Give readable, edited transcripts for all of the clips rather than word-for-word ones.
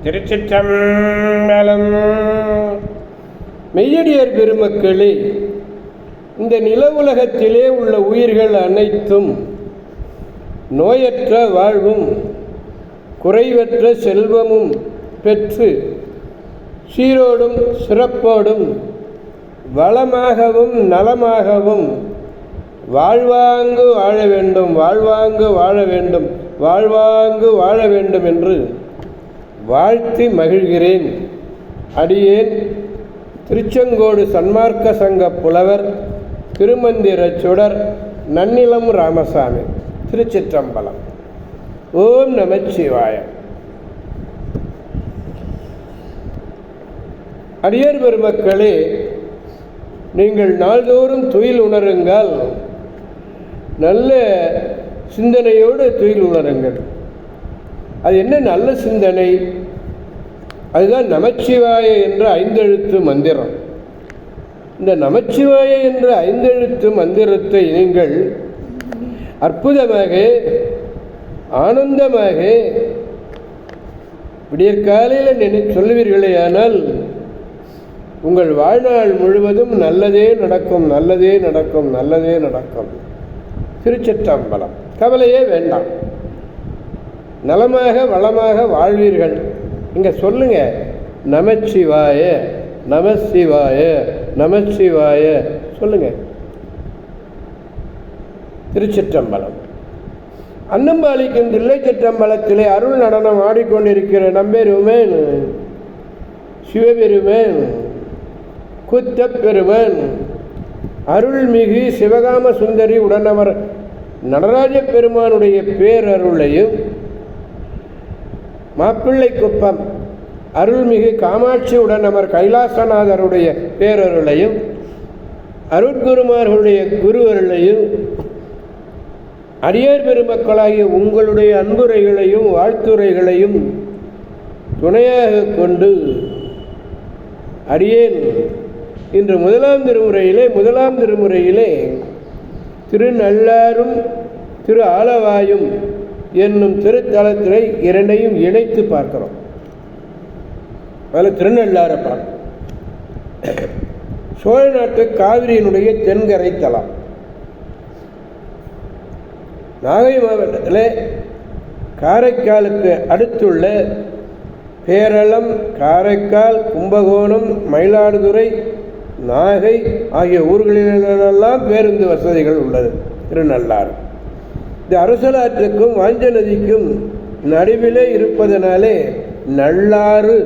திருச்சிற்றம்பலம். மெய்யடியார் பெருமக்களே, இந்த நில உலகத்திலே உள்ள உயிர்கள் அனைத்தும் நோயற்ற வாழ்வும் குறைவற்ற செல்வமும் பெற்று சீரோடும் சிறப்போடும் வளமாகவும் நலமாகவும் வாழ்வாங்கு வாழ வேண்டும், வாழ்வாங்கு வாழ வேண்டும், வாழ்வாங்கு வாழ வேண்டும் என்று வாழ்த்தி மகிழ்கிறேன். அடியேன் திருச்செங்கோடு சன்மார்க்க சங்க புலவர் திருமந்திர சுடர் நன்னிலம் ராமசாமி. திருச்சிற்றம்பலம். ஓம் நமச்சிவாய. அடியார் பெருமக்களே, நீங்கள் நாள்தோறும் துயில் உணருங்கள். நல்ல சிந்தனையோடு துயில் உணருங்கள். அது என்ன நல்ல சிந்தனை? அதுதான் நமச்சிவாய என்ற 5 எழுத்து மந்திரம். இந்த நமச்சிவாய என்ற 5 எழுத்து மந்திரத்தை நீங்கள் அற்புதமாக ஆனந்தமாக விடியற்காலையில் சொல்லுவீர்களே, ஆனால் உங்கள் வாழ்நாள் முழுவதும் நல்லதே நடக்கும், நல்லதே நடக்கும், நல்லதே நடக்கும். திருச்சிற்றம்பலம். கவலையே வேண்டாம், நலமாக வளமாக வாழ்வீர்கள். இங்கே சொல்லுங்க, நமச்சிவாய நமசிவாய நமசிவாய சொல்லுங்க. திருச்சிற்றம்பலம். அன்னம்பாலிக்கும் தில்லை சிற்றம்பலத்திலே அருள் நடனம் ஆடிக்கொண்டிருக்கிற நம்பெருமேன் சிவபெருமேன் குத்தப்பெருமன் அருள்மிகு சிவகாம சுந்தரி உடனவர் நடராஜ பெருமானுடைய பேரருளையும் மாப்பிள்ளை குப்பம் அருள்மிகு காமாட்சி உடனவர் கைலாசநாதருடைய பேரருளையும் அருட்குருமார்களுடைய குருவருளையும் அடியார் பெருமக்களாகிய உங்களுடைய அன்புரைகளையும் வாழ்த்துரைகளையும் துணையாக கொண்டு அடியேன் இன்று முதலாம் திருமுறையிலே திருநள்ளாரும் திரு ஆலவாயும் என்னும் திருத்தலத்தினை இரண்டையும் இணைத்து பார்க்கிறோம். அதில் திருநள்ளாரப்பா சோழ நாட்டு காவிரியினுடைய தென்கரை தலம். நாகை மாவட்டத்தில் காரைக்காலுக்கு அடுத்துள்ள பேரளம், காரைக்கால், கும்பகோணம், மயிலாடுதுறை, நாகை ஆகிய ஊர்களிலெல்லாம் பேருந்து வசதிகள் உள்ளது. திருநள்ளாறு இந்த அரசலாற்றுக்கும் வாஞ்ச நதிக்கும் நடுவிலே இருப்பதனாலே நள்ளாறு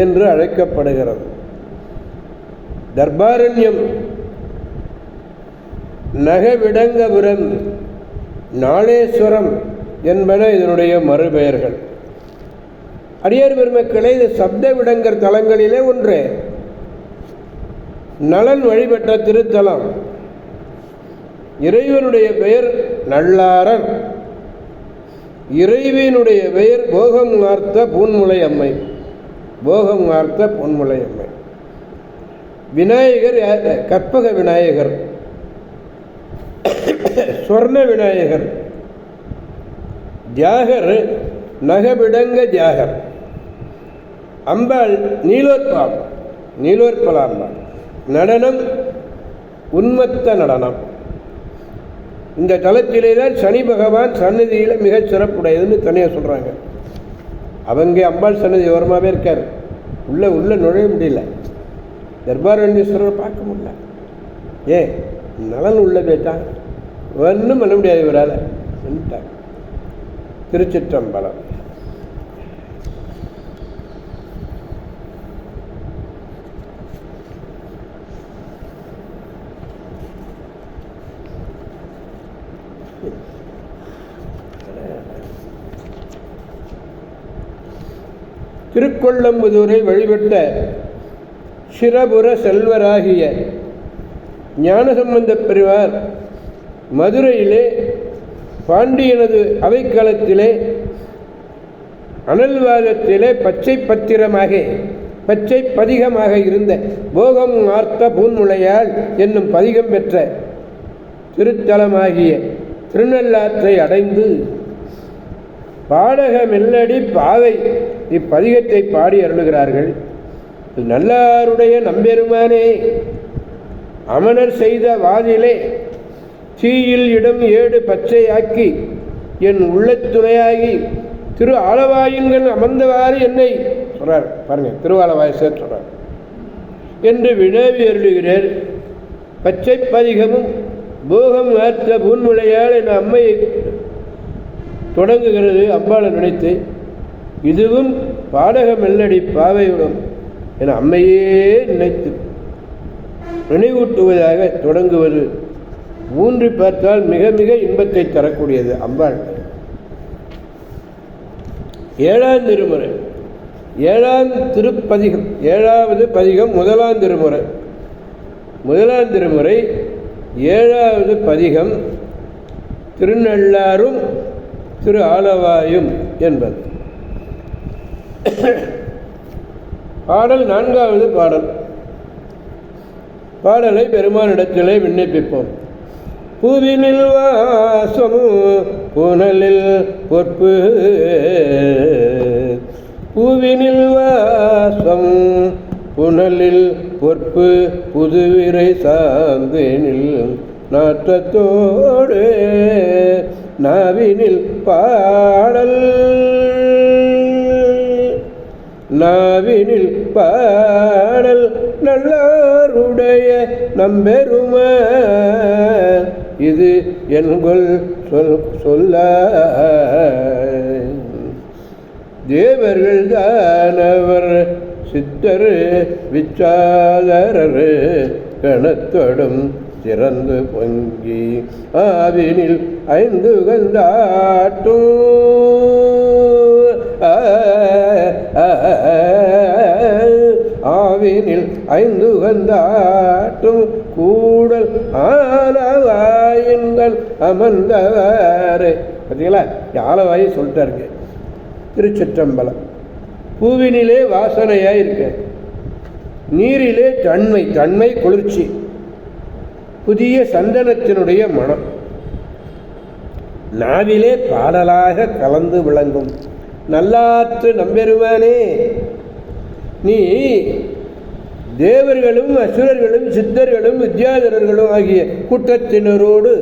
என்று அழைக்கப்படுகிறது. தர்பாரண்யம், நகவிடங்கபுரம், நாளேஸ்வரம் என்பன இதனுடைய மறுபெயர்கள். அடியார் பெருமக்களே, இது சப்த விடங்கர் தலங்களிலே ஒன்று. நலன் வழிபட்ட திருத்தலம். இறைவனுடைய பெயர் நள்ளாரன், இறைவனுடைய பெயர் போகம் ஆர்த்த பூன்முலை அம்மை. போகம் ஆர்த்த பூன்முலை அம்மை. விநாயகர் கற்பக விநாயகர், சொர்ண விநாயகர். தியாகர் நகவிடங்க தியாகர். அம்பாள் நீலோற்பலாம்பாள். நடனம் உன்மத்த நடனம். இந்த தலத்திலே தான் சனி பகவான் சன்னதியில் மிக சிறப்புடையதுன்னு தனியாக சொல்கிறாங்க. அவங்க அம்பாள் சன்னதி ஓரமாகவே இருக்கார். உள்ள நுழைய முடியல. தர்பாரண்யேஸ்வரர் பார்க்க முடியல. ஏன்? நலன் உள்ள போயிட்டாங்க, ஒன்றும் பண்ண முடியாது இவரால். திருச்சிற்றம்பலம். திருக்கொள்ளம்புதூரை வழிபட்ட சிரபுர செல்வராகிய ஞானசம்பந்த பெருமார் மதுரையிலே பாண்டியனது அவைக்களத்திலே அனல்வாதத்திலே பச்சை பதிகமாக இருந்த போகம் ஆர்த்த பூன்முளையாள் என்னும் பதிகம் பெற்ற திருத்தலமாகிய திருநள்ளாற்றை அடைந்து பாடக மெல்லடி பாவை இப்பதிகத்தை பாடி அருளுகிறார்கள். நல்லாருடைய நம்பெருமானே, அமனர் செய்த வாதிலே தீயில் இடம் 7 பச்சையாக்கி என் உள்ளத்துணையாகி திரு ஆலவாயுங்கள் அமர்ந்தவாறு என்னை சொல்றார். பாருங்க, திருவாலவாயசர் சொல்றார் என்று வினவி அருளுகிறார். பச்சை பதிகமும் போகம் ஆற்ற பூன்முளையால் என் அம்மையை தொடங்குகிறது. அம்பாளை நினைத்து இதுவும் பாடக மெல்லடி பாவையுடன் என அம்மையே நினைத்து நினைவூட்டுவதாக தொடங்குவது ஊன்றி பார்த்தால் மிக மிக இன்பத்தை தரக்கூடியது. அம்பாள் 7ஆம் திருமுறை 7ஆம் திருப்பதிகம் 7வது பதிகம் 1ஆம் திருமுறை 1ஆம் திருமுறை 7வது பதிகம் திருநள்ளாரும் திரு ஆலவாயும் என்பது. பாடல் 4வது பாடல். பாடலை பெருமானிடத்திலே விண்ணப்பிப்போம். பூவினில் வாசமும் புனலில் பொற்பு, பூவினில் வாசம் புனலில் பொற்பு புதுவிரை சாந்தேனில் நாற்றத்தோடு நாவினில் பாடல், நாவினில் பாடல் நல்லாருடைய நம்பெருமான் இது என்கொள் சொல்ல. தேவர்கள் தானவர் சித்தர் விச்சாதரர் கணத்தொடும் சிறந்து பொங்கி ஆவினில் 5 கந்தாட்டும் ஆவினில் 5 கந்தாட்டும் கூடல் ஆலவாயுங்கள் அமர்ந்தவாறு. பார்த்தீங்களா, ஆலவாயை சொல்லிட்டாருங்க. திருச்சிற்றம்பலம். பூவினிலே வாசனையாக இருக்க, நீரிலே தன்மை, தன்மை குளிர்ச்சி, புதிய சந்தனத்தினுடைய மனம், நாவிலே பாடலாக கலந்து விளங்கும் நல்லாற்று நம்பெருமானே, நீ தேவர்களும் அசுரர்களும் சித்தர்களும் வித்யாதரர்களும் ஆகிய கூட்டத்தினரோடு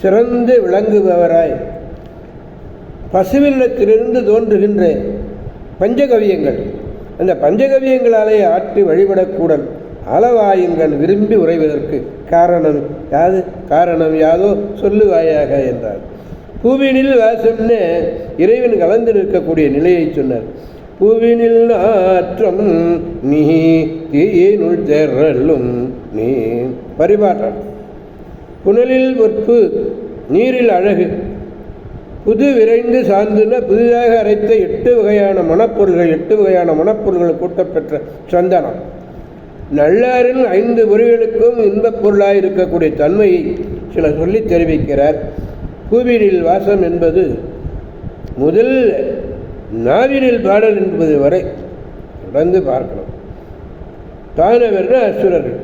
சிறந்து விளங்குபவராய் பசுவினத்திலிருந்து தோன்றுகின்ற பஞ்சகவியங்கள், அந்த பஞ்சகவியங்களாலே ஆற்றி வழிபடக்கூடல் ஆலவாயுங்கள் விரும்பி உறைவதற்கு காரணம் யாதோ சொல்லுவாயாக என்றார். பூவினில் வாசம்னு இறைவன் கலந்து நிற்கக்கூடிய நிலையை சொன்னார். பூவினில் நாற்றம் நீ தீயினுள் தெரலும் நீ பரிபாற்றம், புனலில் பொற்பு நீரில் அழகு, புது விரைந்து சார்ந்துன புதிதாக அரைத்த 8 வகையான மணப்பொருள்கள், 8 வகையான மணப்பொருள்கள் கூட்டப்பெற்ற சந்தனம், நல்லாரின் 5 பொறிகளுக்கும் இன்பப் பொருளாக இருக்கக்கூடிய தன்மையை சில சொல்லி தெரிவிக்கிறார். பூவினில் வாசம் என்பது முதல் நாவினில் பாடல் என்பது வரை தொடர்ந்து பார்க்கணும். தானவர்கள் அசுரர்கள்.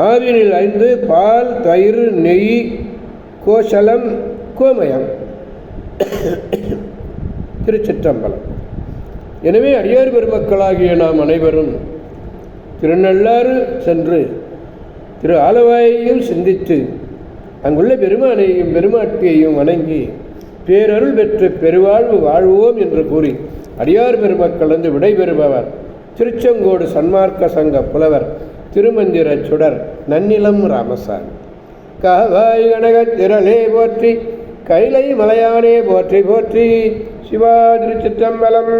ஆவினில் 5 பால், தயிர், நெய், கோசலம், கோமயம். திருச்சிற்றம்பலம். எனவே அடியார் பெருமக்களாகிய நாம் அனைவரும் திருநள்ளாறு சென்று திரு ஆலவாயையும் சிந்தித்து அங்குள்ள பெருமானையும் பெருமாட்டியையும் வணங்கி பேரருள் பெற்று பெருவாழ்வு வாழ்வோம் என்று கூறி அடியார் பெருமக்கள் வந்து விடைபெறுபவர் திருச்செங்கோடு சன்மார்க்க சங்க புலவர் திருமந்திர சுடர் நன்னிலம் ராமசாமி. காவாய் கனகத் திரளே போற்றி, கைலை மலையானே போற்றி போற்றி. சிவா திருச்சிற்றம்பலம்.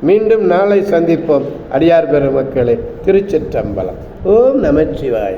மீண்டும் நாளை சந்திப்போம் அடியார் பெருமக்களே. திருச்சிற்றம்பலம். ஓம் நமச்சிவாய.